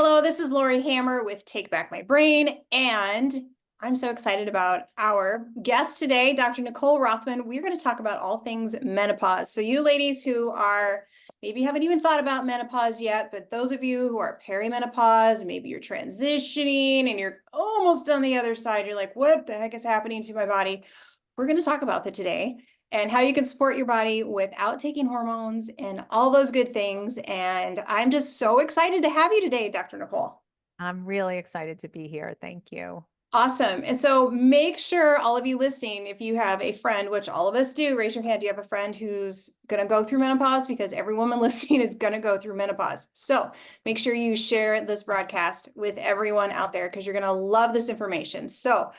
Hello, this is Lori Hammer with Take Back My Brain, and I'm so excited about our guest today, Dr. Nicole Rothman. We're going to talk about all things menopause. So you ladies who are maybe haven't even thought about menopause yet, but those of you who are perimenopause, maybe you're transitioning and you're almost on the other side, you're like, what the heck is happening to my body? We're going to talk about that today and how you can support your body without taking hormones and all those good things. And I'm just so excited to have you today, Dr. Nicole. I'm really excited to be here. Thank you. Awesome. And so make sure all of you listening, if you have a friend, which all of us do, raise your hand. Do you have a friend who's going to go through menopause? Because every woman listening is going to go through menopause. So make sure you share this broadcast with everyone out there because you're going to love this information. So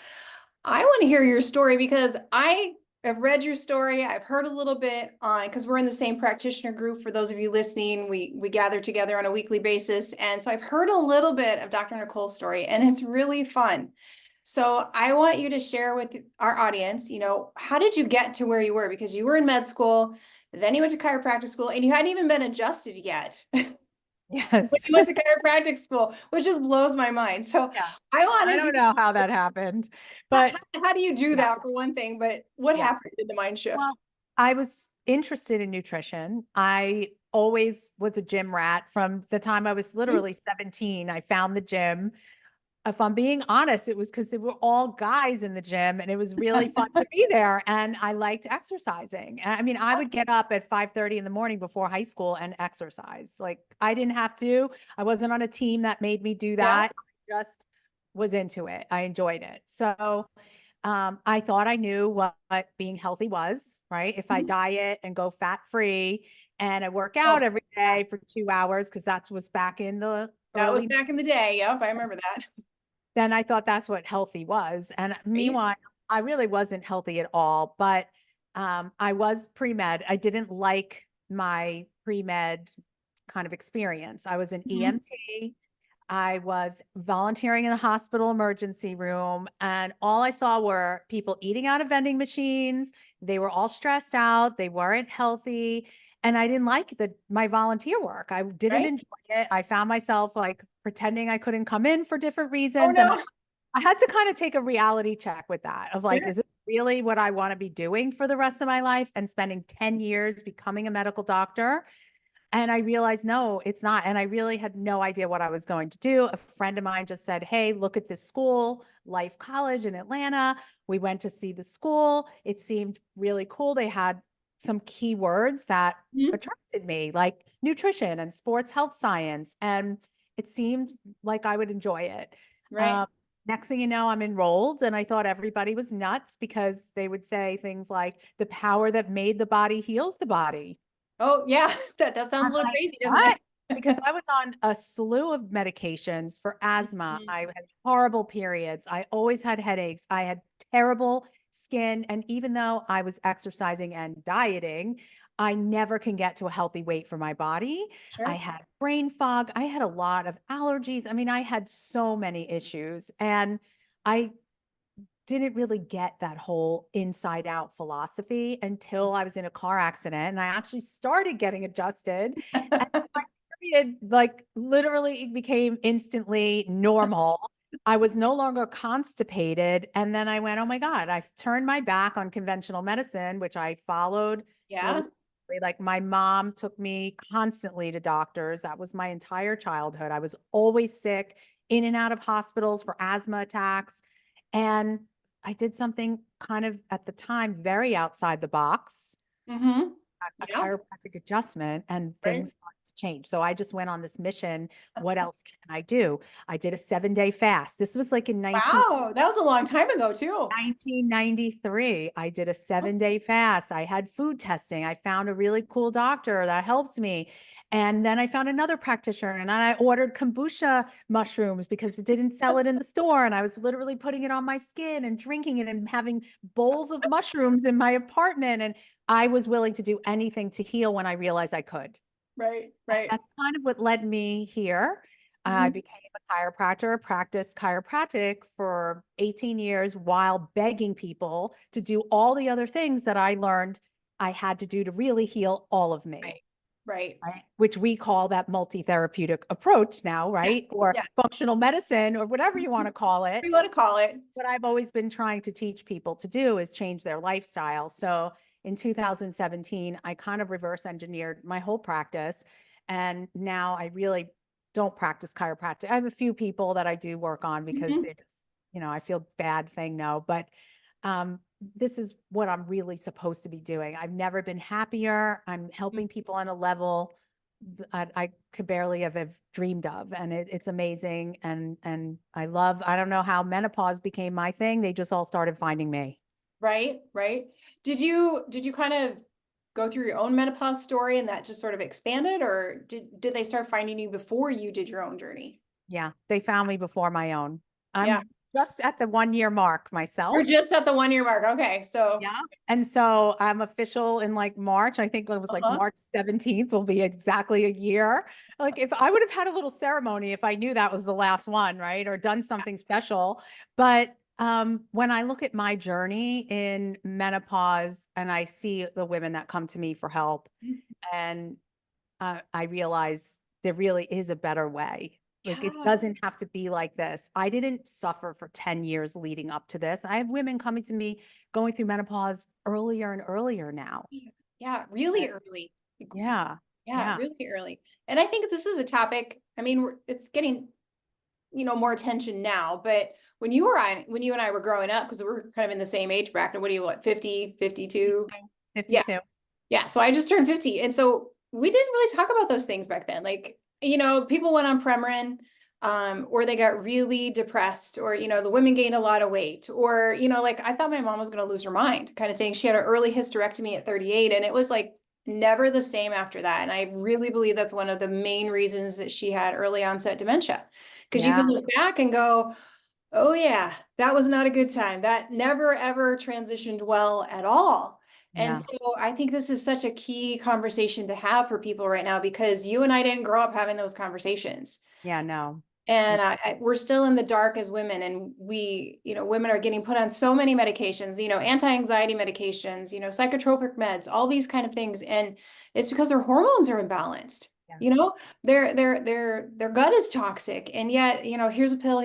I want to hear your story because I've read your story. I've heard a little bit on, because we're in the same practitioner group. For those of you listening, we gather together on a weekly basis. And so I've heard a little bit of Dr. Nicole's story, and it's really fun. So I want you to share with our audience, how did you get to where you were? Because you were in med school, then you went to chiropractic school, and you hadn't even been adjusted yet. When Yes. you went to chiropractic school, which just blows my mind. So Yeah. I I want to don't know how that happened, how, but how do you do yeah, that for one thing? But what yeah. happened in the mind shift? Well, I was interested in nutrition. I always was a gym rat from the time I was Mhm. literally 17. I found the gym. If I'm being honest, it was because they were all guys in the gym and it was really fun to be there. And I liked exercising. And I mean, I would get up at 5:30 in the morning before high school and exercise. Like I didn't have to. I wasn't on a team that made me do Yeah. that. I just was into it. I enjoyed it. So I thought I knew what being healthy was, right? If I Mhm. diet and go fat free and I work Oh, out every yeah. day for 2 hours, because that was back in the That was early, back in the day. Yep, I remember that. then I thought that's what healthy was. And Right? meanwhile, I really wasn't healthy at all, but I was pre-med. I didn't like my pre-med kind of experience. I was an Mhm. EMT. I was volunteering in the hospital emergency room, and all I saw were people eating out of vending machines. They were all stressed out. They weren't healthy. And I didn't like my volunteer work. I didn't Right? enjoy it. I found myself like pretending I couldn't come in for different Oh reasons. And no. I had to kind of take a reality check with that of like, Sure. is this really what I want to be doing for the rest of my life and spending 10 years becoming a medical doctor? And I realized, no, it's not. And I really had no idea what I was going to do. A friend of mine just said, hey, look at this school, Life College in Atlanta. We went to see the school. It seemed really cool. They had some key words that Mhm. attracted me, like nutrition and sports health science. And it seemed like I would enjoy it. Right. Um, Next thing you know, I'm enrolled, and I thought everybody was nuts because they would say things like, the power that made the body heals the body. Oh yeah, that sounds I'm a little like, crazy, doesn't what? it? Because I was on a slew of medications for asthma. Mhm. I had horrible periods. I always had headaches. I had terrible skin. And even though I was exercising and dieting, I never can get to a healthy weight for my body. I Sure. had brain fog. I had a lot of allergies. I mean, I had so many issues. And I didn't really get that whole inside out philosophy until I was in a car accident and I actually started getting adjusted. And my period, like, literally became instantly normal. I was no longer constipated. And then I went, oh my God, I've turned my back on conventional medicine, which I followed Yeah. religiously. Like, my mom took me constantly to doctors. That was my entire childhood. I was always sick, in and out of hospitals for asthma attacks. And I did something kind of at the time very outside the box, Mm-hmm. a Yeah. chiropractic adjustment, and Right. things started to change. So I just went on this mission. What else can I do? I did a 7-day fast. This was like in Wow, that was a long time ago too. 1993. I did a 7-day fast. I had food testing. I found a really cool doctor that helps me. And then I found another practitioner and I ordered kombucha mushrooms because it didn't sell it in the store. And I was literally putting it on my skin and drinking it and having bowls of mushrooms in my apartment. And I was willing to do anything to heal when I realized I could. Right. And Right. that's kind of what led me here. I Mhm. became a chiropractor, practiced chiropractic for 18 years while begging people to do all the other things that I learned I had to do to really heal all of me. Right. Right. right? Which we call that multi-therapeutic approach now, Yes. right? Or Yeah. functional medicine or whatever you want to call it. We want to call it. What I've always been trying to teach people to do is change their lifestyle. So in 2017, I kind of reverse engineered my whole practice. And now I really don't practice chiropractic. I have a few people that I do work on because Mhm. they just, I feel bad saying no, but um, this is what I'm really supposed to be doing. I've never been happier. I'm helping people on a level I could barely have dreamed of, and it's amazing. And I don't know how menopause became my thing. They just all started finding me. Right. Right. Did you kind of go through your own menopause story and that just sort of expanded, or did they start finding you before you did your own journey? Yeah, they found me before my own. Yeah. I'm just at the 1 year mark You're myself. just at the 1 year mark. Okay. So, Yeah. And so I'm official in like March. I think it was like uh-huh. March 17th will be exactly a year. Like if I would have had a little ceremony if I knew that was the last one, right? Or done something special. But when I look at my journey in menopause and I see the women that come to me for help, and I realize there really is a better way. Like it Yeah. doesn't have to be like this. I didn't suffer for 10 years leading up to this. I have women coming to me going through menopause earlier and earlier now. Yeah, Uh, really early. Like, Yeah. yeah, Yeah. really early. And I think this is a topic, I mean, it's getting, more attention now, but when you and I were growing up, because we're kind of in the same age bracket, what are you, what, 50, 52? 52. Yeah. 52. Yeah. So I just turned 50. And so we didn't really talk about those things back then. Like, people went on Premarin, or they got really depressed, or, the women gained a lot of weight, or, like I thought my mom was going to lose her mind kind of thing. She had an early hysterectomy at 38, and it was like never the same after that. And I really believe that's one of the main reasons that she had early onset dementia. Because you Yeah. can look back and go, oh yeah, that was not a good time. That never ever transitioned well at all. And Yeah. so I think this is such a key conversation to have for people right now, because you and I didn't grow up having those conversations. Yeah. No. And we're still in the dark as women, and women are getting put on so many medications, anti-anxiety medications, psychotropic meds, all these kind of things. And it's because their hormones are imbalanced. Yeah. Their gut is toxic. And yet, here's a pill,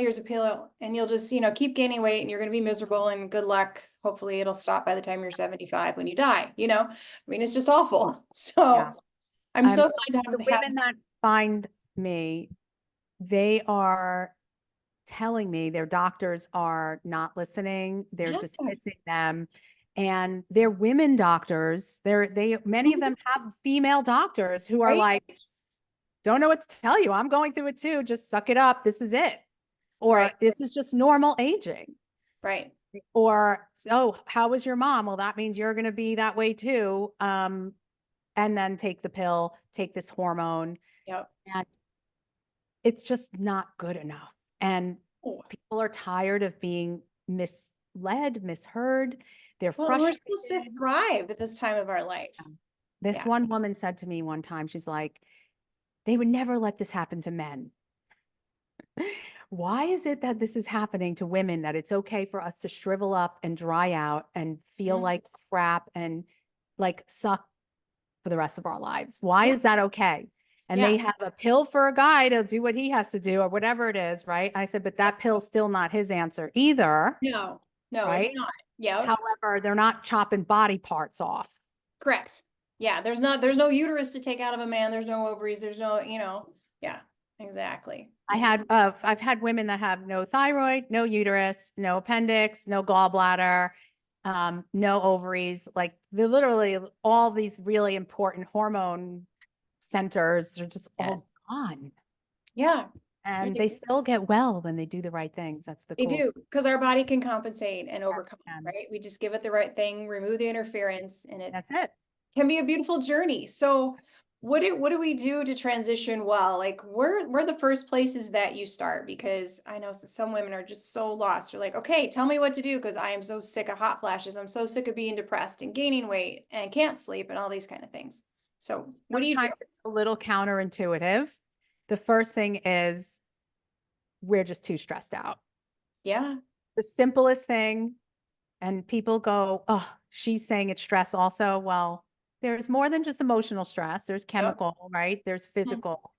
and you'll just, keep gaining weight, and you're going to be miserable, and good luck. Hopefully it'll stop by the time you're 75 when you die. I mean, it's just awful. Yeah. So I'm so glad to The have women that find me, they are telling me their doctors are not listening, they're yeah. dismissing them. And they're women doctors. Many of Mhm. them have female doctors who are Right. like, don't know what to tell you. I'm going through it too. Just suck it up. This is it. Right. Or this is just normal aging. Right. Or, oh, how was your mom? Well, that means you're going to be that way too. And then take the pill, take this hormone. Yep. And it's just not good enough. And Oh, people are tired of being misled, misheard. They're well, we're supposed to frustrated. thrive at this time of our life. This Yeah. one woman said to me one time, she's like, they would never let this happen to men. Why is it that this is happening to women, that it's okay for us to shrivel up and dry out and feel Mhm. like crap and like suck for the rest of our lives? Why Yeah. is that okay? And Yeah. they have a pill for a guy to do what he has to do or whatever it is, right? I said, but Yep. that pill's still not his answer either, No, no, it's right? not. Yep. However, they're not chopping body parts off. Correct. Yeah. There's no uterus to take out of a man. There's no ovaries. There's no, yeah, exactly. I've had women that have no thyroid, no uterus, no appendix, no gallbladder, no ovaries. Like they're literally all these really important hormone centers are just Yes. all gone. Yeah. And Really. they still get well when they do the right things. That's the They cool. do, because our body can compensate and Yes, overcome, and right? We just give it the right thing, remove the interference, and it that's it. can be a beautiful journey. So what do we do to transition well? Like where are the first places that you start? Because I know some women are just so lost. They're like, okay, tell me what to do, because I am so sick of hot flashes. I'm so sick of being depressed and gaining weight and can't sleep and all these kind of things. So what do you do? Sometimes it's a little counterintuitive. The first thing is we're just too stressed out. Yeah. The simplest thing, and people go, oh, she's saying it's stress also. Well, there's more than just emotional stress. There's Yep. chemical, right? There's Mhm. physical.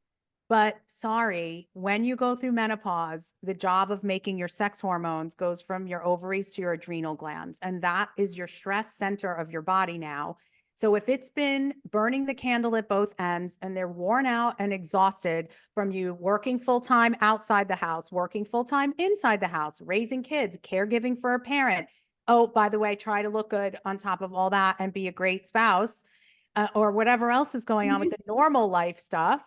But sorry, when you go through menopause, the job of making your sex hormones goes from your ovaries to your adrenal glands. And that is your stress center of your body now. So if it's been burning the candle at both ends and they're worn out and exhausted from you working full time outside the house, working full time inside the house, raising kids, caregiving for a parent. Oh, by the way, try to look good on top of all that and be a great spouse, or whatever else is going on with Mhm. the normal life stuff.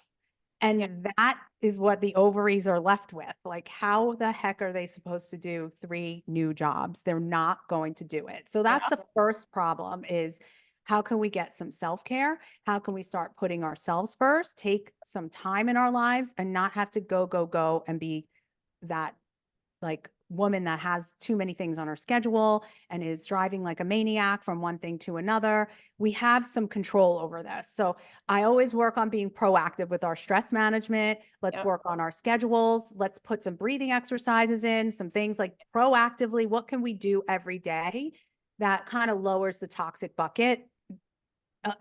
Yeah. And that is what the ovaries are left with. Like, how the heck are they supposed to do 3 new jobs? They're not going to do it. So that's Yeah. the first problem is how can we get some self-care? How can we start putting ourselves first, take some time in our lives and not have to go, go, go and be that like woman that has too many things on her schedule and is driving like a maniac from one thing to another. We have some control over this. So I always work on being proactive with our stress management. Let's Yep. work on our schedules. Let's put some breathing exercises in, some things like proactively. What can we do every day that kind of lowers the toxic bucket,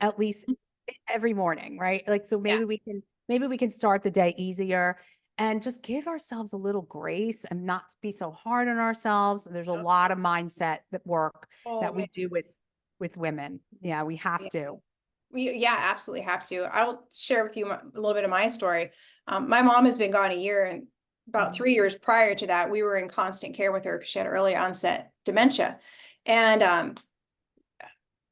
at least every morning, right? Like, so Yeah. maybe we can start the day easier and just give ourselves a little grace and not be so hard on ourselves. There's a Yep. lot of mindset that work Oh that man. we do with women. Yeah, we have Yeah. to. We, yeah, absolutely have to. I'll share with you a little bit of my story. My mom has been gone a year, and about Mhm. 3 years prior to that, we were in constant care with her because she had early onset dementia. And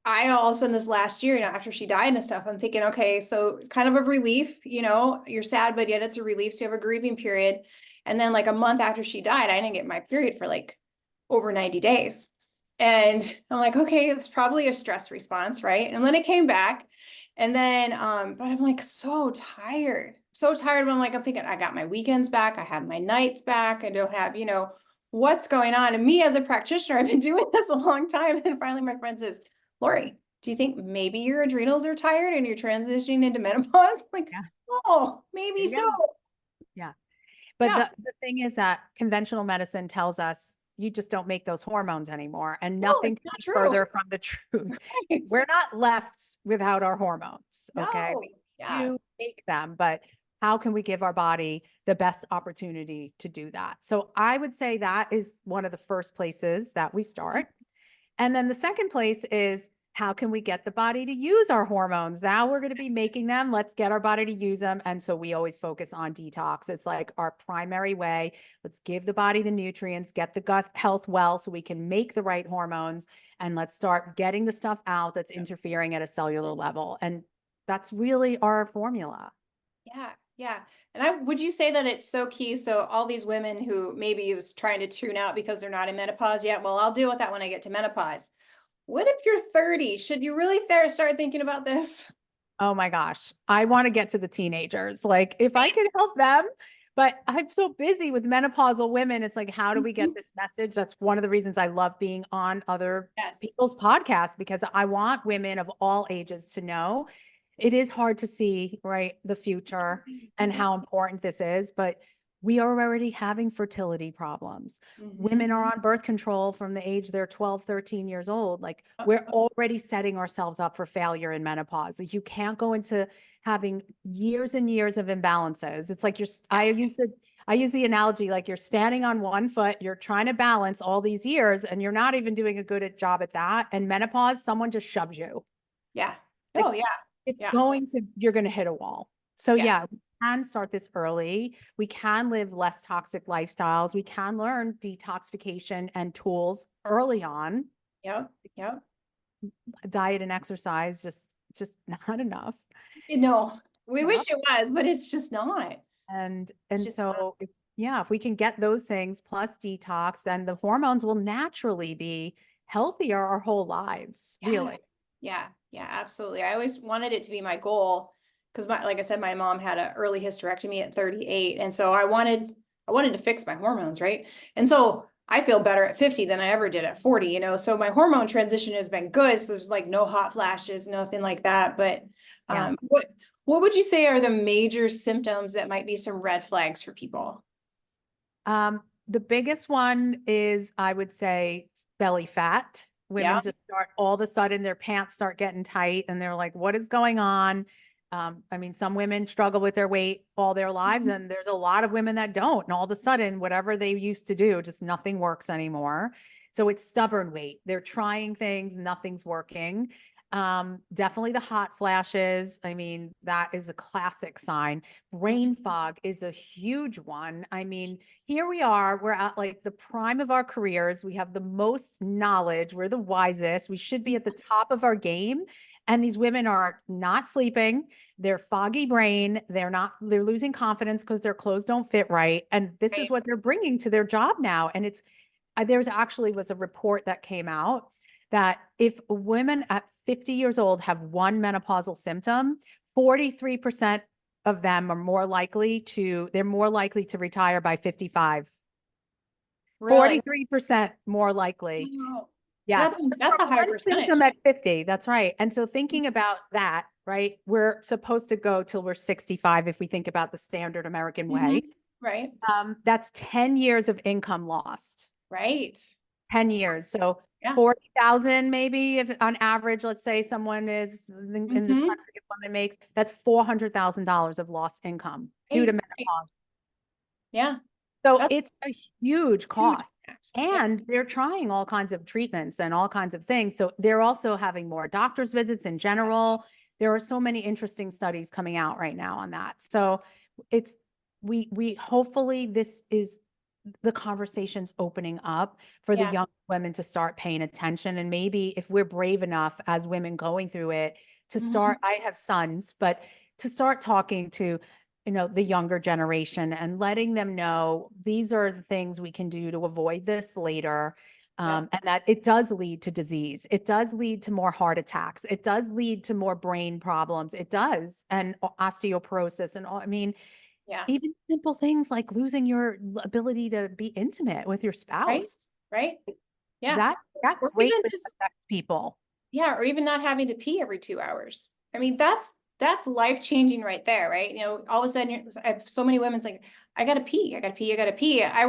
I all of a sudden this last year, after she died and stuff, I'm thinking, okay, so it's kind of a relief, you're sad, but yet it's a relief. So you have a grieving period. And then like a month after she died, I didn't get my period for like over 90 days. And I'm like, okay, it's probably a stress response, right? And then it came back. And then, but I'm like so tired, so tired. But I'm thinking, I got my weekends back, I have my nights back, I don't have, what's going on? And me as a practitioner, I've been doing this a long time. And finally my friend says, Lori, do you think maybe your adrenals are tired and you're transitioning into menopause? Like, Yeah, oh, maybe there you so. go. Yeah. But Yeah. the thing is that conventional medicine tells us you just don't make those hormones anymore, and No, nothing it's can not be true. further from the truth. Right. We're not left without our hormones, okay? No. We Yeah. do make them, but how can we give our body the best opportunity to do that? So I would say that is one of the first places that we start. And then the second place is how can we get the body to use our hormones? Now we're going to be making them. Let's get our body to use them. And so we always focus on detox. It's like our primary way. Let's give the body the nutrients, get the gut health well so we can make the right hormones. And let's start getting the stuff out that's interfering at a cellular level. And that's really our formula. Yeah. Yeah. And would you say that it's so key? So all these women who maybe was trying to tune out because they're not in menopause yet, well, I'll deal with that when I get to menopause. What if you're 30? Should you really start thinking about this? Oh my gosh. I want to get to the teenagers. Like, if I could help them, but I'm so busy with menopausal women. It's like, how do we get Mhm. this message? That's one of the reasons I love being on other Yes. people's podcasts because I want women of all ages to know it is hard to see, right, the future and Yeah. how important this is, but we are already having fertility problems. Hmm. Women are on birth control from the age they're 12, 13 years old. Like, we're already setting ourselves up for failure in menopause. Like, you can't go into having years and years of imbalances. It's like Yeah. I use the analogy like you're standing on one foot, you're trying to balance all these years and you're not even doing a good job at that. And menopause, someone just shoves you. Yeah. Like, Oh, yeah. Yeah. you're going to hit a wall. So Yeah. yeah, we can start this early. We can live less toxic lifestyles. We can learn detoxification and tools early on. Yep. Yep. Diet and exercise just not enough. No, we Yeah. wish it was, but it's just not. It's And just not. so yeah, if we can get those things plus detox, then the hormones will naturally be healthier our whole lives, Yeah. really. Yeah. Yeah, absolutely. I always wanted it to be my goal because like I said, my mom had an early hysterectomy at 38. And so I wanted to fix my hormones, right? And so I feel better at 50 than I ever did at 40, So my hormone transition has been good. So there's like no hot flashes, nothing like that. But Yeah. what would you say are the major symptoms that might be some red flags for people? The biggest one is, I would say, belly fat. women just start all of a sudden their pants start getting tight and they're like, what is going on? I mean, some women struggle with their weight all their lives, Mhm. and there's a lot of women that don't. And all of a sudden, whatever they used to do, just nothing works anymore. So it's stubborn weight. They're trying things, nothing's working. Definitely the hot flashes. I mean, that is a classic sign. Brain fog is a huge one. I mean, here we are, we're at like the prime of our careers. We have the most knowledge. We're the wisest. We should be at the top of our game. And these women are not sleeping. They're foggy brain. They're losing confidence because their clothes don't fit right. And this is Right. what they're bringing to their job now. And there's actually was a report that came out that if women at 50 years old have one menopausal symptom, 43% of them are they're more likely to retire by 55. Really? 43% more likely. Wow. Yes, just That's from a high one percentage. symptom at 50. That's right. And so thinking about that, right? We're supposed to go till we're 65 if we think about the standard American way. Mhm. Right. That's 10 years of income lost. Right. 10 years. So Yeah. 40,000 maybe if on average, let's say someone is in this Mhm. country, a woman makes, that's $400,000 of lost income due to Right. Right. menopause. Yeah. So That's it's a huge huge cost. impact. Yeah. And they're trying all kinds of treatments and all kinds of things. So they're also having more doctor's visits in general. There are so many interesting studies coming out right now on that. So it's we hopefully this is the conversation's opening up for the Yeah. young women to start paying attention. And maybe if we're brave enough as women going through it to Mhm. start, I have sons, but to start talking to, the younger generation and letting them know these are the things we can do to avoid this later. Yep. And that it does lead to disease. It does lead to more heart attacks. It does lead to more brain problems. It does. And osteoporosis and all, I mean, Yeah. even simple things like losing your ability to be intimate with your Right. spouse. Right. Yeah. That Or even greatly just affects people. Yeah, or even not having to pee every 2 hours. I mean, that's life changing right there, right? All of a sudden, I have so many women's like, I gotta pee, I gotta pee, I gotta pee. I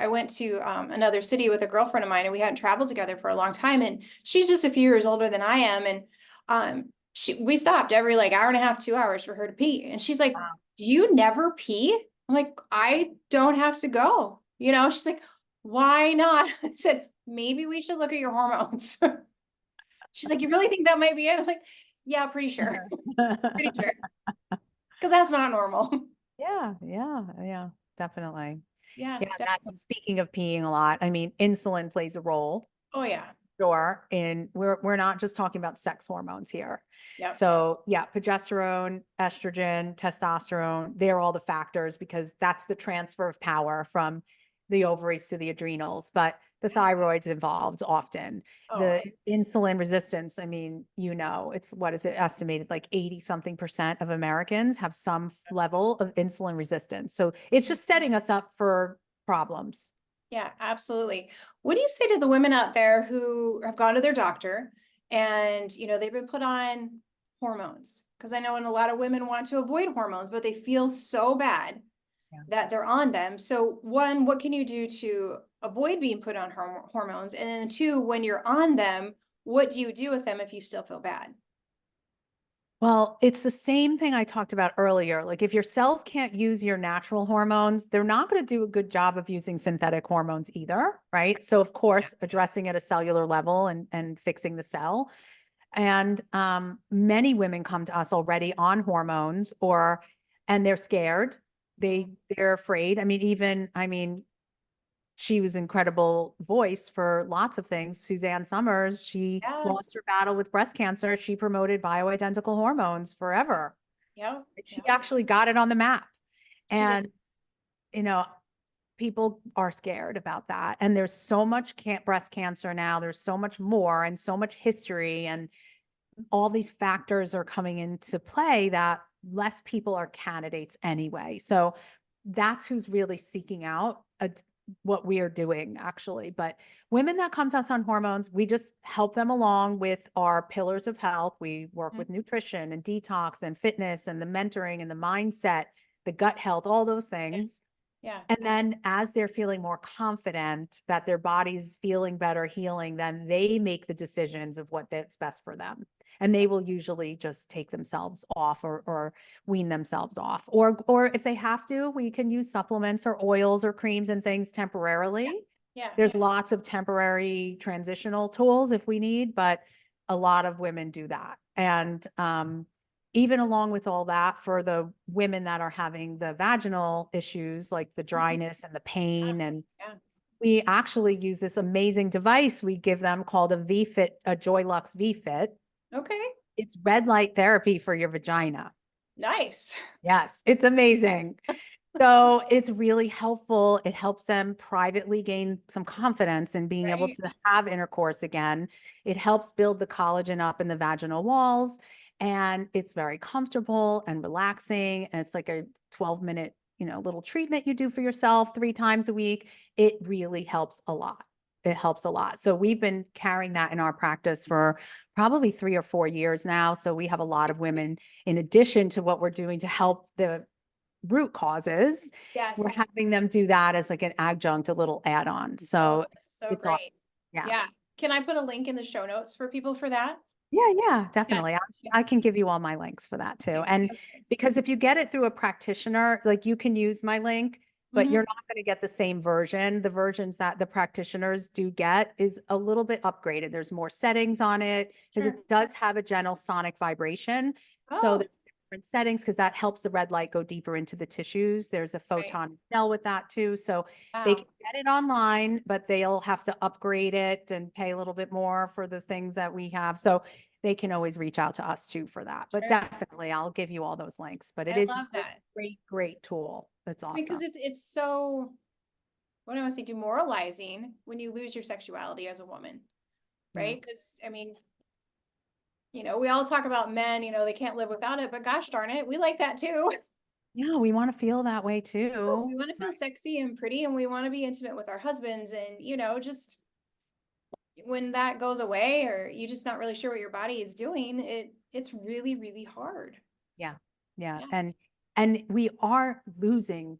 went to another city with a girlfriend of mine, and we hadn't traveled together for a long time, and she's just a few years older than I am, and we stopped every like hour and a half, 2 hours for her to pee, and she's like, Wow. "You never pee?" I'm like, "I don't have to go." She's like, "Why not?" I said, "Maybe we should look at your hormones." She's like, "You really think that might be it?" I'm like, "Yeah, pretty sure." Pretty sure. Because that's not normal. Yeah, definitely. Yeah, Yeah, that definitely. speaking of peeing a lot, I mean, insulin plays a role. Oh yeah. Sure. And we're not just talking about sex hormones here. Yep. So yeah, progesterone, estrogen, testosterone, they're all the factors because that's the transfer of power from the ovaries to the adrenals, but the thyroid's involved often. Oh, The insulin resistance, I mean, it's what is it estimated like 80 something percent of Americans have some level of insulin resistance. So it's just setting us up for problems. yeah, absolutely. What do you say to the women out there who have gone to their doctor and, they've been put on hormones? Because I know a lot of women want to avoid hormones, but they feel so bad Yeah. that they're on them. So one, what can you do to avoid being put on hormones? And then two, when you're on them, what do you do with them if you still feel bad? Well, it's the same thing I talked about earlier. Like if your cells can't use your natural hormones, they're not going to do a good job of using synthetic hormones either, right? So of Yeah. course, addressing at a cellular level and fixing the cell. And many women come to us already on hormones and they're scared. They're afraid. I mean, she was incredible voice for lots of things. Suzanne Summers, she Yeah. lost her battle with breast cancer. She promoted bioidentical hormones forever. Yeah. She Yeah. actually got it on the map. She did. And, you know, people are scared about that. And there's so much breast cancer now. There's so much more and so much history. And all these factors are coming into play that less people are candidates anyway. So that's who's really seeking out what we are doing actually. But women that come to us on hormones, we just help them along with our pillars of health. We work Mhm. with nutrition and detox and fitness and the mentoring and the mindset, the gut health, all those Yeah. things. Yeah. And then as they're feeling more confident that their body's feeling better, healing, then they make the decisions of what that's best for them. And they will usually just take themselves off or wean themselves off. Or if they have to, we can use supplements or oils or creams and things Yeah. temporarily. Yeah. There's lots of temporary transitional tools if we need, but a lot of women do that. And even along with all that, for the women that are having the vaginal issues, like the Mhm. dryness and the pain, and Yeah. we actually use this amazing device we give them called a V-Fit, a Joylux V-Fit. Okay. It's red light therapy for your vagina. Nice. Yes, it's amazing. So it's really helpful. It helps them privately gain some confidence in being able Right. to have intercourse again. It helps build the collagen up in the vaginal walls, and it's very comfortable and relaxing. And it's like a 12-minute, little treatment you do for yourself 3 times a week. It really helps a lot. It helps a lot. So we've been carrying that in our practice for probably 3 or 4 years now. So we have a lot of women, in addition to what we're doing to help the root causes, we're Yes. having them do that as like an adjunct, a little add-on. Oh, So that's so it's awesome. great. Yeah. Yeah. Can I put a link in the show notes for people for that? Yeah, Yeah. definitely. I can give you all my links for that too. Okay. And Okay. because if you get it through a practitioner, like you can use my link, but Mhm. you're not going to get the same version. The versions that the practitioners do get is a little bit upgraded. There's more settings on it because Sure. it does have a gentle sonic vibration. So Oh, there's different settings because that helps the red light go deeper into the tissues. There's a right. photon cell with that too. So they Wow. can get it online, but they'll have to upgrade it and pay a little bit more for the things that we have. So they can always reach out to us too for that. But Sure. definitely, I'll give you all those links. But it I is love a that. great, great tool. It's Because awesome. it's so, what do I want to say, demoralizing when you lose your sexuality as a woman, Yeah. right? Because I mean, we all talk about men, they can't live without it, but gosh darn it, we like that too. Yeah, we want to feel that way We too. want to feel Right. sexy and pretty, and we want to be intimate with our husbands. And, just when that goes away, or you're just not really sure what your body is doing, it's really, really hard. Yeah. Yeah. Yeah. And we are losing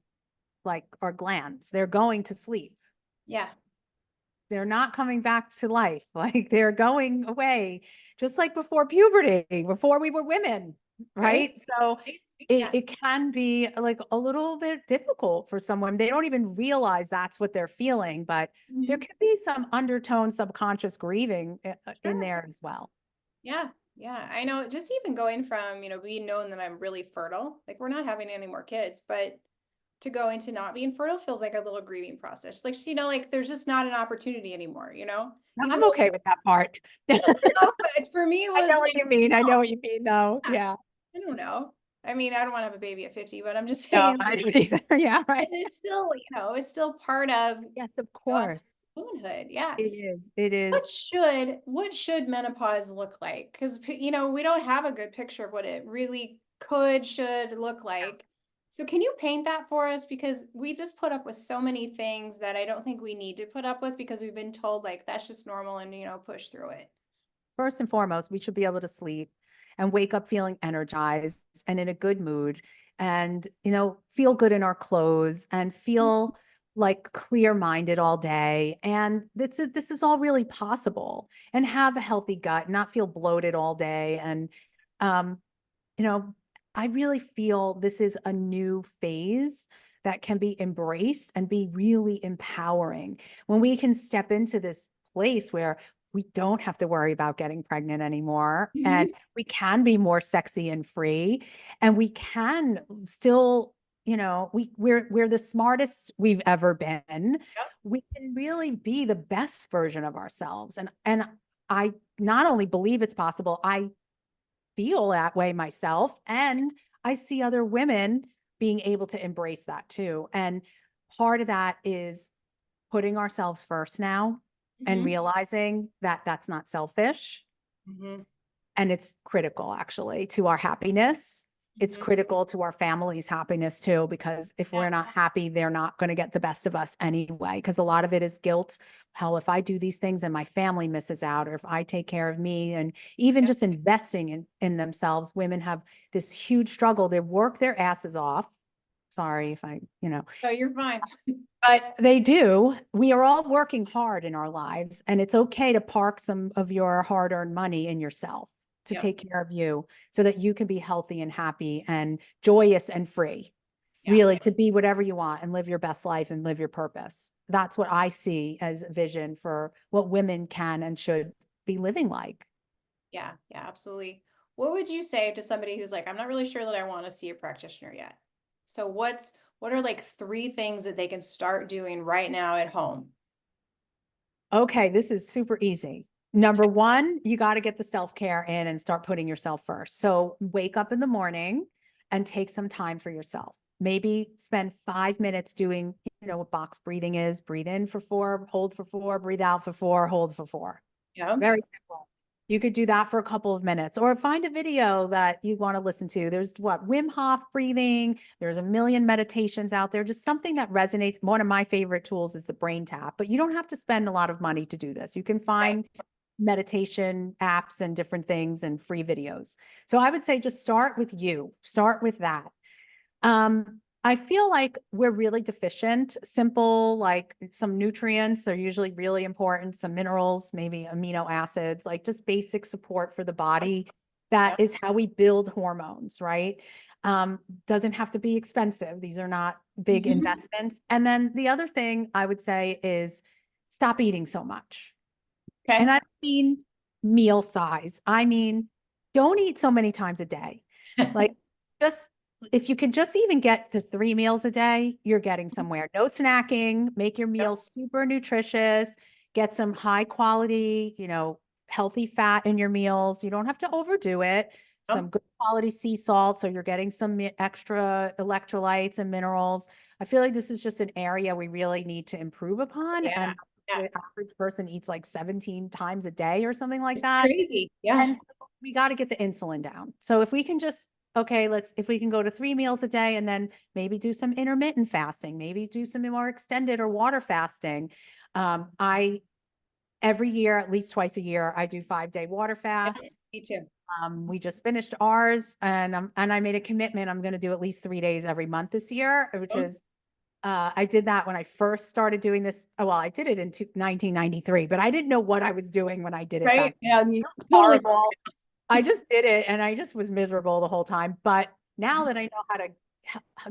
like our glands. They're going to sleep. Yeah. They're not coming back to life. Like they're going away, just like before puberty, before we were women, Right. right? So Right? it, Yeah. it can be like a little bit difficult for someone. They don't even realize that's what they're feeling, but there Mhm. could be some undertone subconscious grieving in Sure. there as well. Yeah. Yeah. I know, just even going from, being known that I'm really fertile, like we're not having any more kids, but to go into not being fertile feels like a little grieving process. Like, like there's just not an opportunity anymore. No, Even I'm though, okay with that part. I but for me, it was know what like, you mean. I oh, know what you mean, though. yeah, Yeah. I don't know. I mean, I don't want to have a baby at 50, but I'm just No, saying, I don't either. Yeah, right. it's still, it's still part of Yes, of us course. womanhood. Yeah. It is. It What is. should what should menopause look like? Because we don't have a good picture of what it really should look like. So can you paint that for us? Because we just put up with so many things that I don't think we need to put up with because we've been told like that's just normal and push through it. First and foremost, we should be able to sleep and wake up feeling energized and in a good mood and, feel good in our clothes and feel like clear minded all day. And this is all really possible, and have a healthy gut, not feel bloated all day. And, um, you know, I really feel this is a new phase that can be embraced and be really empowering when we can step into this place where we don't have to worry about getting pregnant anymore, and Mhm. we can be more sexy and free, and we can still, we're the smartest we've ever been. Yep. We can really be the best version of ourselves. And I not only believe it's possible, I feel that way myself. And I see other women being able to embrace that too. And part of that is putting ourselves first now and Mhm. realizing that that's not selfish. Mhm. And it's critical actually to our happiness. It's Mhm. critical to our family's happiness too, because if Yeah. we're not happy, they're not going to get the best of us anyway. Because a lot of it is guilt. Hell, if I do these things and my family misses out, or if I take care of me, and even Yep. just investing in themselves, women have this huge struggle. They work their asses off Sorry if I, No, you're fine. but they do. We are all working hard in our lives, and it's okay to park some of your hard-earned money in yourself to Yep. take care of you so that you can be healthy and happy and joyous and free, Yeah. really to be whatever you want and live your best life and live your purpose. That's what I see as a vision for what women can and should be living like. Yeah. Yeah, absolutely. What would you say to somebody who's like, I'm not really sure that I want to see a practitioner yet? So what are like 3 things that they can start doing right now at home? Okay, this is super easy. Number one, you got to get the self-care in and start putting yourself first. So wake up in the morning and take some time for yourself. Maybe spend 5 minutes doing, what box breathing is. Breathe in for 4, hold for 4, breathe out for 4, hold for 4. Yeah. Very simple. You could do that for a couple of minutes or find a video that you want to listen to. There's Wim Hof breathing. There's a million meditations out there, just something that resonates. One of my favorite tools is the brain tap, but you don't have to spend a lot of money to do this. You can Right. find meditation apps and different things and free videos. So I would say just start with you, start with that. I feel like we're really deficient. Simple, like some nutrients are usually really important, some minerals, maybe amino acids, like just basic support for the body. That Yeah. is how we build hormones, right? Doesn't have to be expensive. These are not big Mhm. investments. And then the other thing I would say is stop eating so much. And Okay. I don't mean meal size. I mean, don't eat so many times a day. Like just if you can just even get to 3 meals a day, you're getting somewhere. No snacking, make your Yep. meals super nutritious, get some high quality, healthy fat in your meals. You don't have to overdo it. Some Yep. good quality sea salt. So you're getting some extra electrolytes and minerals. I feel like this is just an area we really need to improve upon. Yeah. And Yeah. the average person eats like 17 times a day or something like It's that. crazy. Yeah. And so we got to get the insulin down. So if we can just, okay, if we can go to 3 meals a day and then maybe do some intermittent fasting, maybe do some more extended or water fasting. Every year, at least twice a year, I do 5-day water Yeah. fasts. Me too. We just finished ours and I made a commitment. I'm going to do at least 3 days every month this year, which Oh, is I did that when I first started doing this. Oh, well, I did it in 1993, but I didn't know what I was doing when I did it back right. Yeah. then. You It was totally. horrible. I just did it and I just was miserable the whole time. But now that I know how to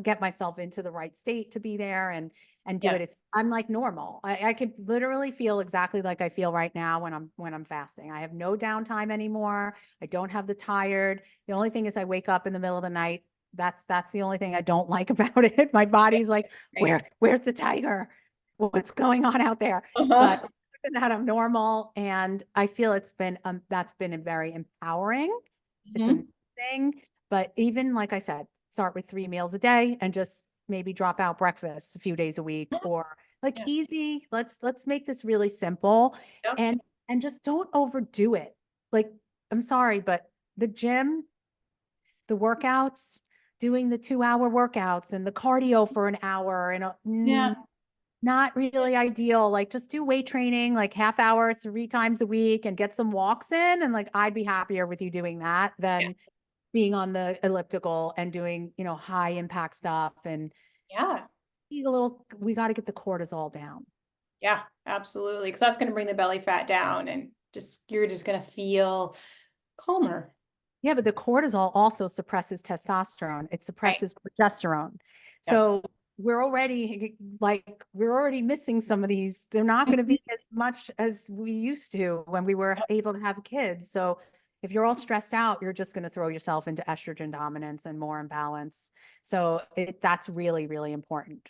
get myself into the right state to be there and do Yeah. it, I'm like normal. I could literally feel exactly like I feel right now when I'm fasting. I have no downtime anymore. I don't have the tired. The only thing is I wake up in the middle of the night. That's the only thing I don't like about it. My body's like, Right. where's the tiger? What's going on out there? But Uh-huh. that I'm normal, and I feel that's been a very empowering. It's a Mhm. thing, but even like I said, start with 3 meals a day and just maybe drop out breakfast a few days a week or like Yeah. easy. Let's make this really simple Yep. and just don't overdo it. Like I'm sorry, but the gym, the workouts, doing the 2-hour workouts and the cardio for an hour and Yeah. not really ideal. Like just do weight training, like half hour, 3 times a week and get some walks in. And like, I'd be happier with you doing that Yeah. than being on the elliptical and doing, high impact stuff and Yeah. we got to get the cortisol down. Yeah. Absolutely. Because that's going to bring the belly fat down and you're just going to feel calmer. Yeah, but the cortisol also suppresses testosterone. It Right. suppresses progesterone. Yep. So we're already missing some of these. They're not going to Mhm. be as much as we used to when we were able to have kids. So if you're all stressed out, you're just going to throw yourself into estrogen dominance and more imbalance. So that's really, really important.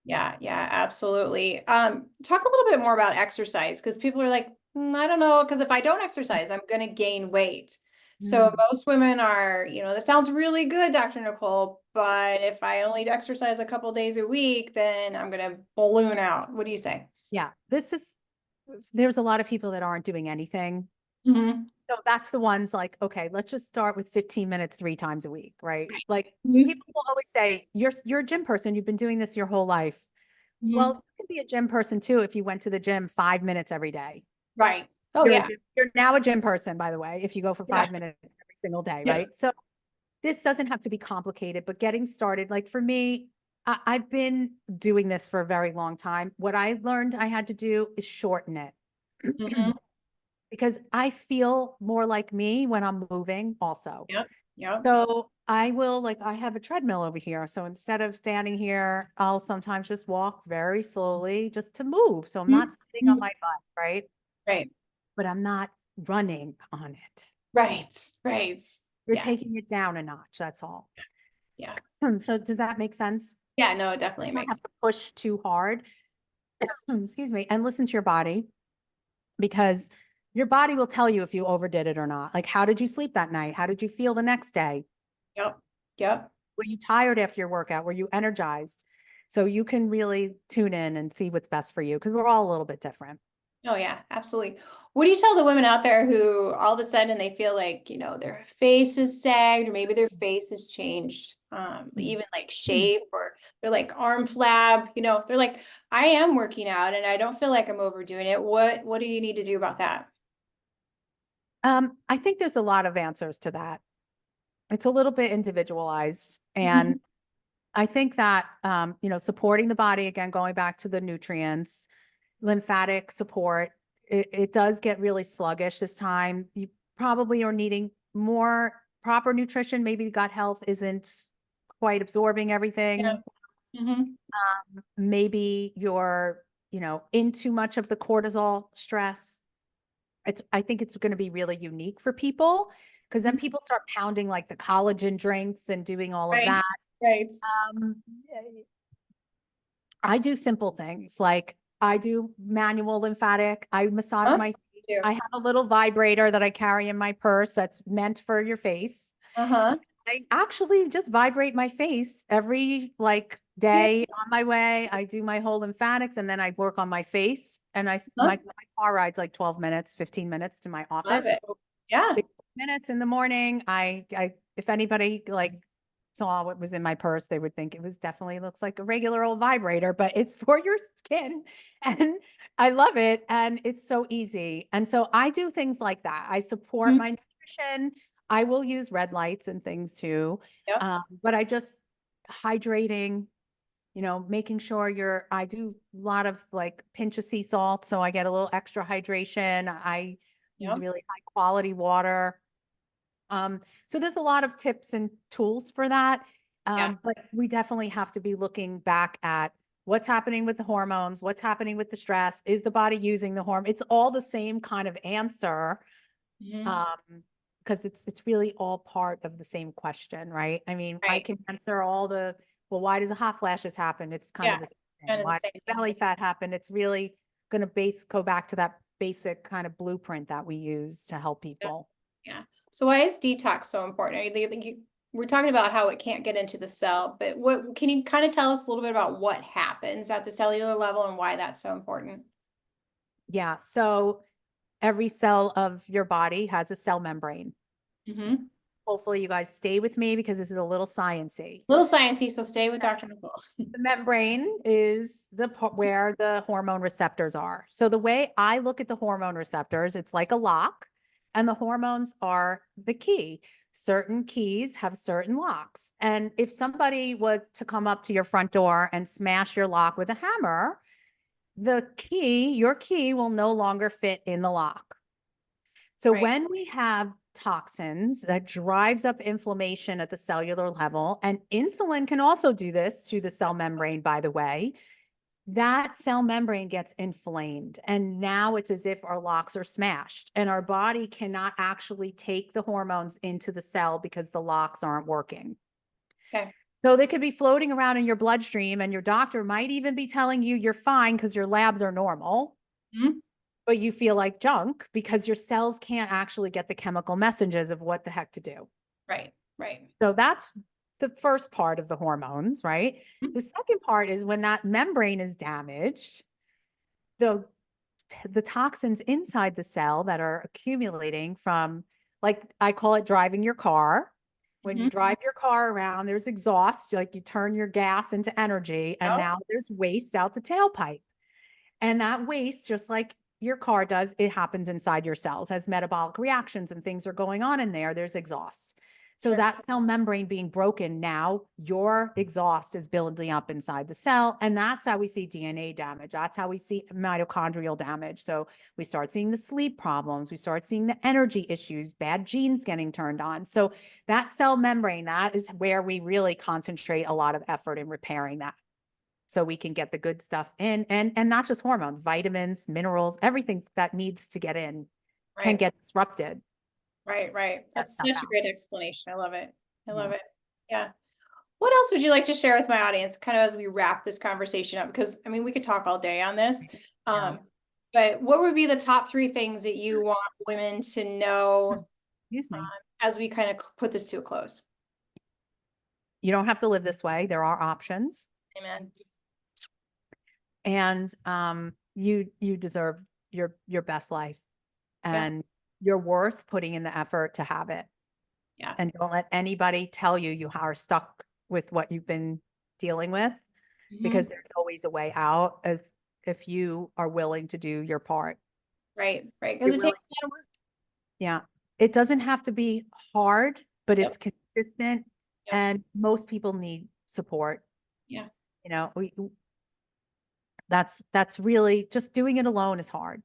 Yeah, yeah, absolutely. Talk a little bit more about exercise because people are like, I don't know, because if I don't exercise, I'm going to gain weight. So Mm. most women are, that sounds really good, Dr. Nicole, but if I only exercise a couple days a week, then I'm going to balloon out. What do you say? Yeah, there's a lot of people that aren't doing anything. Hmm. So that's the ones like, okay, let's just start with 15 minutes 3 times a week, right? Like Hmm. people will always say, you're a gym person, you've been doing this your whole life. Well, Hmm. you can be a gym person too if you went to the gym 5 minutes every day. Right. Oh, yeah. You're now a gym person, by the way, if you go for Yeah. 5 minutes every single day, Yeah. right? So this doesn't have to be complicated, but getting started, like for me, I've been doing this for a very long time. What I learned I had to do is shorten it Mhm. because I feel more like me when I'm moving also. Yep, yep. So I will like I have a treadmill over here. So instead of standing here, I'll sometimes just walk very slowly just to move. So I'm not Mhm. sitting on Mhm. my butt, right? Right, But I'm not running on it. right, right. You're Yeah, taking it down a notch. That's all. yeah. So does that make sense? Yeah, no, it definitely You don't makes have to push too hard. Excuse me, and listen to your body because your body will tell you if you overdid it or not. Like, how did you sleep that night? How did you feel the next day? Yep, yep. Were you tired after your workout? Were you energized? So you can really tune in and see what's best for you because we're all a little bit different. Oh yeah, absolutely. What do you tell the women out there who all of a sudden they feel like, their face is sagged or maybe their face has changed, even like shape or they're like arm flab, they're like, I am working out and I don't feel like I'm overdoing it. What do you need to do about that? I think there's a lot of answers to that. It's a little bit individualized. And Mhm. I think that, supporting the body, again, going back to the nutrients, lymphatic support, it does get really sluggish this time. You probably are needing more proper nutrition. Maybe gut health isn't quite absorbing Yeah. everything. Hmm. Maybe you're, in too much of the cortisol stress. I think it's going to be really unique for people because then people start pounding like the collagen drinks and doing all of Right, that. right. Um, I do simple things like I do manual lymphatic. I massage Huh? my face. Too. I have a little vibrator that I carry in my purse that's meant for your face. Uh-huh. I actually just vibrate my face every like Yeah. day on my way. I do my whole lymphatics and then I work on my face. And Huh? my car ride's like 12 minutes, 15 minutes to my Love office. it. Yeah. 15 minutes in the morning. If anybody like saw what was in my purse, they would think it was definitely looks like a regular old vibrator, but it's for your skin. And I love it. And it's so easy. And so I do things like that. I support Mhm. my nutrition. I will use red lights and things too. Yep. But I just hydrating, making sure I do a lot of like pinch of sea salt. So I get a little extra hydration. I use Yep. really high quality water. So there's a lot of tips and tools for that. Yeah. But we definitely have to be looking back at what's happening with the hormones, what's happening with the stress, is the body using the hormone? It's all the same kind of answer. Mhm. Um, because it's really all part of the same question, right? I mean, I Right. can answer all the, well, why does the hot flashes happen? It's kind Yeah. of the same thing. Kind of the Why same does things. belly fat happen? It's really going to go back to that basic kind of blueprint that we use to help Yeah. people. Yeah. So why is detox so important? We're talking about how it can't get into the cell, but what can you kind of tell us a little bit about what happens at the cellular level and why that's so important? Yeah. So every cell of your body has a cell membrane. Mm-hmm. Hopefully you guys stay with me because this is a little sciencey. Little sciencey, so stay with Dr. Nicole. The membrane is where the hormone receptors are. So the way I look at the hormone receptors, it's like a lock, and the hormones are the key. Certain keys have certain locks. And if somebody was to come up to your front door and smash your lock with a hammer, your key will no longer fit in the lock. So Right. when we have toxins that drives up inflammation at the cellular level, and insulin can also do this to the cell membrane, by the way, that cell membrane gets inflamed. And now it's as if our locks are smashed and our body cannot actually take the hormones into the cell because the locks aren't working. Okay. So they could be floating around in your bloodstream, and your doctor might even be telling you you're fine because your labs are normal, Mhm. but you feel like junk because your cells can't actually get the chemical messages of what the heck to do. Right. Right. So that's the first part of the hormones, right? Mhm. The second part is when that membrane is damaged, the the toxins inside the cell that are accumulating from, like I call it driving your car. When you Mhm. drive your car around, there's exhaust, like you turn your gas into energy, and Oh, now there's waste out the tailpipe. And that waste, just like your car does, it happens inside your cells as metabolic reactions and things are going on in there. There's exhaust. So Sure. that cell membrane being broken, now your exhaust is building up inside the cell. And that's how we see DNA damage. That's how we see mitochondrial damage. So we start seeing the sleep problems. We start seeing the energy issues, bad genes getting turned on. So that cell membrane, that is where we really concentrate a lot of effort in repairing that. So we can get the good stuff in, and not just hormones, vitamins, minerals, everything that needs to get in can Right. get disrupted. Right. That That's stuff such a out. great explanation. I love it. I Yeah. love it. Yeah. What else would you like to share with my audience, kind of as we wrap this conversation up? Because I mean, we could talk all day on this. Yeah. Um, but what would be the top three things that you want women to know Excuse me. as we kind of put this to a close? You don't have to live this way. There are options. Amen. And you deserve your best life, Yeah. and you're worth putting in the effort to have it. Yeah. And don't let anybody tell you you are stuck with what you've been dealing with, because Mhm. there's always a way out if you are willing to do your part. Right. Because You're it willing, takes a lot of work. yeah. It doesn't have to be hard, but Yep. it's consistent, Yep. and most people need support. Yeah. You know, that's really, just doing it alone is hard.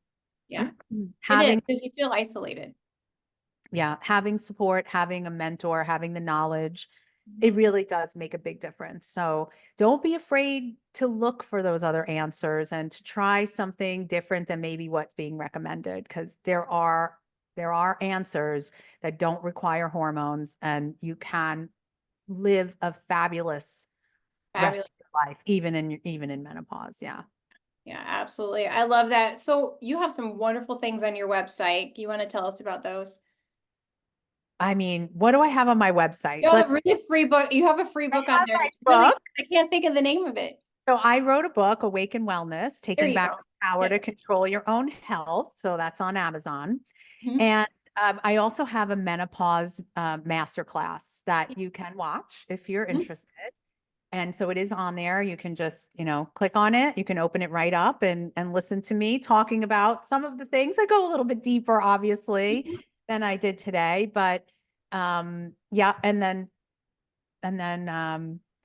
Yeah. It is Having, because you feel isolated. yeah, having support, having a mentor, having the knowledge, it Mhm. really does make a big difference. So don't be afraid to look for those other answers and to try something different than maybe what's being recommended, because there are answers that don't require hormones, and you can live a fabulous rest Fabulous. of your life, even in menopause. Yeah. Yeah, absolutely. I love that. So you have some wonderful things on your website. You want to tell us about those? I mean, what do I have on my website? You have a Let's really free book. You have a free I book on have there. my It's really, book. I can't think of the name of it. So I wrote a book, Awaken Wellness, There Taking you Back go. the Power Yes. to Control Your Own Health. So that's on Amazon. Mhm. And I also have a menopause masterclass that you can watch if you're Mhm. interested. And so it is on there. You can just, click on it. You can open it right up and listen to me talking about some of the things. I go a little bit deeper, obviously, Mhm. than I did today. But yeah, and then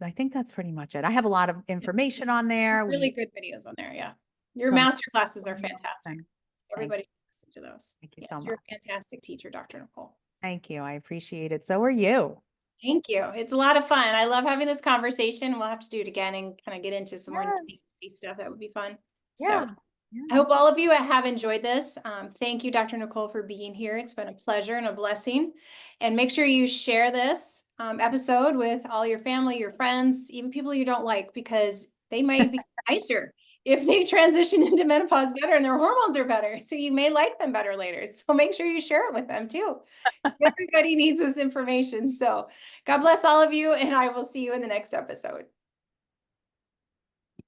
I think that's pretty much it. I have a lot of Yeah. information on there. Really We good videos on there. Yeah. Your some master classes are fantastic. amazing. Thank Everybody should listen to those. thank you so Yes, you're much. a fantastic teacher, Dr. Nicole. Thank you. I appreciate it. So are you. Thank you. It's a lot of fun. I love having this conversation. We'll have to do it again and kind of get into some more Yeah. nitty-gritty stuff. That would be fun. So Yeah. I Yeah. hope all of you have enjoyed this. Thank you, Dr. Nicole, for being here. It's been a pleasure and a blessing. And make sure you share this episode with all your family, your friends, even people you don't like, because they might be nicer if they transition into menopause better and their hormones are better. So you may like them better later. So make sure you share it with them too. Everybody needs this information. So God bless all of you, and I will see you in the next episode.